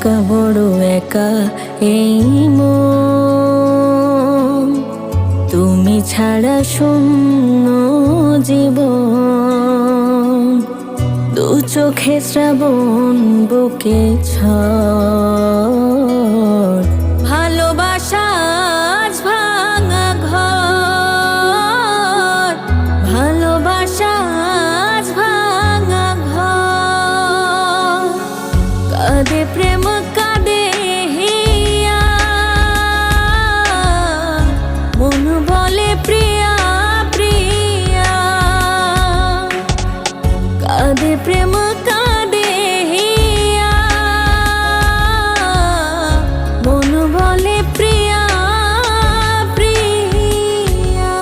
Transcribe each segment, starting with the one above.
একা বড় একা এই মন, তুমি ছাড়া শূন্য জীবন। দু চোখে শ্রাবণ বুকে ঝড়, ভালোবাসা আজ ভাঙা ঘর, ভালোবাসা আজ ভাঙা ঘর। কাঁদে প্রেম কাঁদে হিয়া, মন বলে প্রিয়া প্রিয়া। কাঁদে প্রেম কাঁদে হিয়া, মন বলে প্রিয়া প্রিয়া।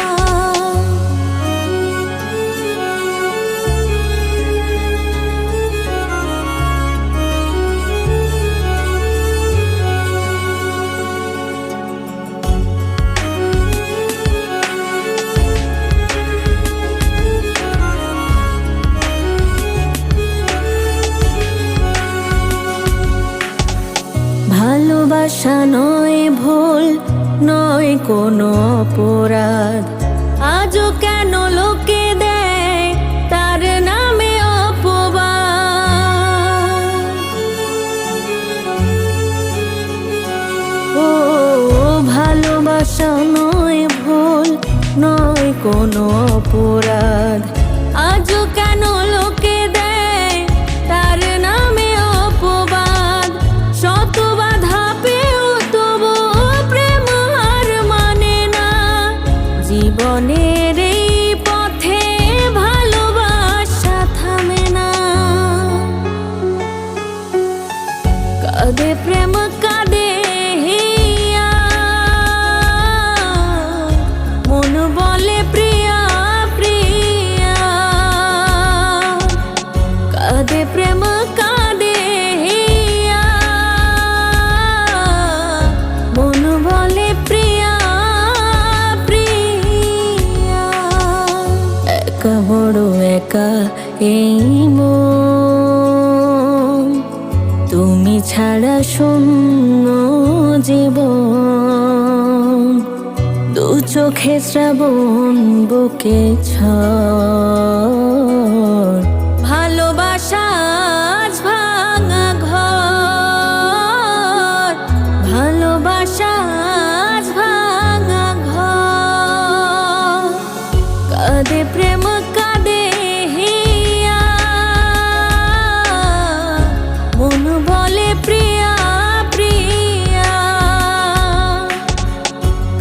ভালোবাসা নয় ভুল, নয় কোনো অপরাধ, আজও কেন লোকে দেয় তার নামে অপবাদ। ও ভালোবাসা নয় ভুল, নয় কোনো অপরাধ, আজও কেন লোকে দেয় তার নামে অপবাদ। শত বাধা পেয়েও তবু প্রেম হার মানে না, জীবনের এই পথে ভালোবাসা থামে না। কাঁদে প্রেম কাঁদে হিয়া, মন বলে প্রিয়া প্রিয়া। কাঁদে প্রেম কাঁদে হিয়া, মন বলে প্রিয়া প্রিয়া। একা বড় একা এই মন, তুমি ছাড়া শূন্য জীবন। দু চোখে শ্রাবণ বুকে ঝড়, ভালোবাসা আজ ভাঙা ঘর, ভালোবাসা আজ ভাঙা ঘর। কাঁদে প্রেম কাঁদে হিয়া, মন বলে প্রিয়া প্রিয়া।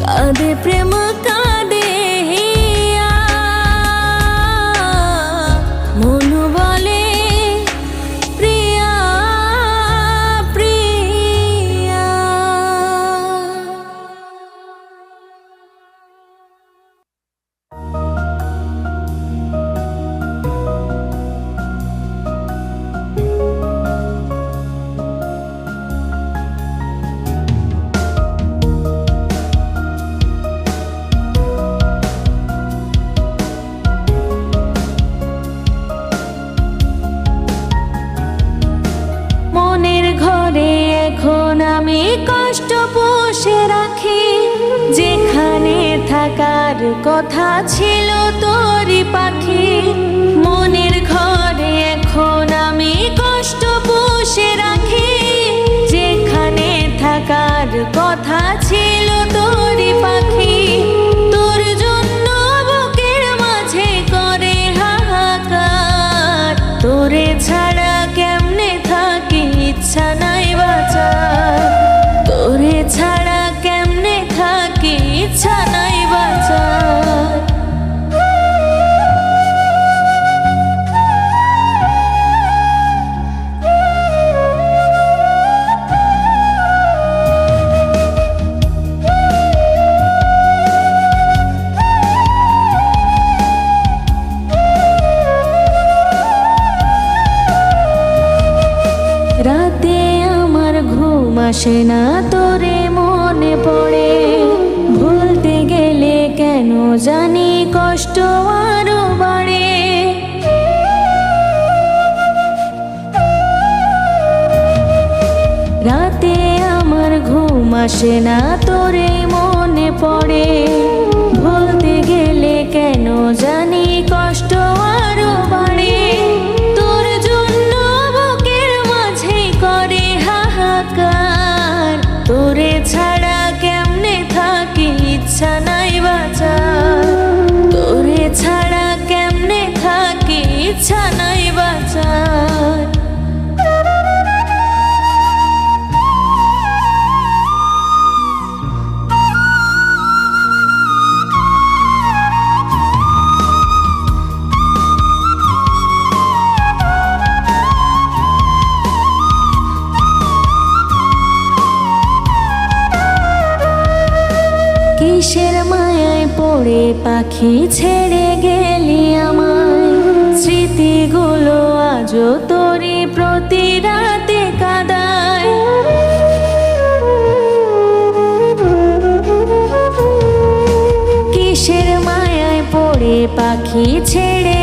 কাঁদে প্রেম কাঁদে হিয়া, মন বলে প্রিয়া প্রিয়া। মনের ঘরে এখন আমি কষ্ট পুষে রাখি, যেখানে থাকার কথা ছিল তোরই পাখি। মনের ঘরে এখন আমি কষ্ট পুষে রাখি, যেখানে থাকার কথা ছিল তোরই পাখি। তোর জন্য বুকের মাঝে করে হাহাকার, তোরে ছাড়া কেমনে থাকি ইচ্ছা নাই বাঁচার। তোরে ছাড়া কেমনে থাকি ইচ্ছা নাই বাঁচার। রাতে আমার ঘুম আসে না, তোরে মনে পড়ে। ভুলতে গেলে কেন জানি কষ্ট আরো বাড়ে। আসে না তোরে মনে পড়ে। ভুলতে গেলে কেন জানি কষ্ট আরো বাড়ে। তোর জন্য বুকের মাঝে করে হাহাকার। তোরে ছাড়া কেমনে থাকি ইচ্ছা নাই বাঁচার। তোরে ছাড়া কেমনে থাকি ইচ্ছা নাই বাঁচার। কিসের মায়ায় পড়ে পাখি ছেড়ে গেলি আমায়। স্মৃতিগুলো আজও তোরই প্রতি রাতে কাঁদায়। কিসের মায়ায় পড়ে পাখি ছেড়ে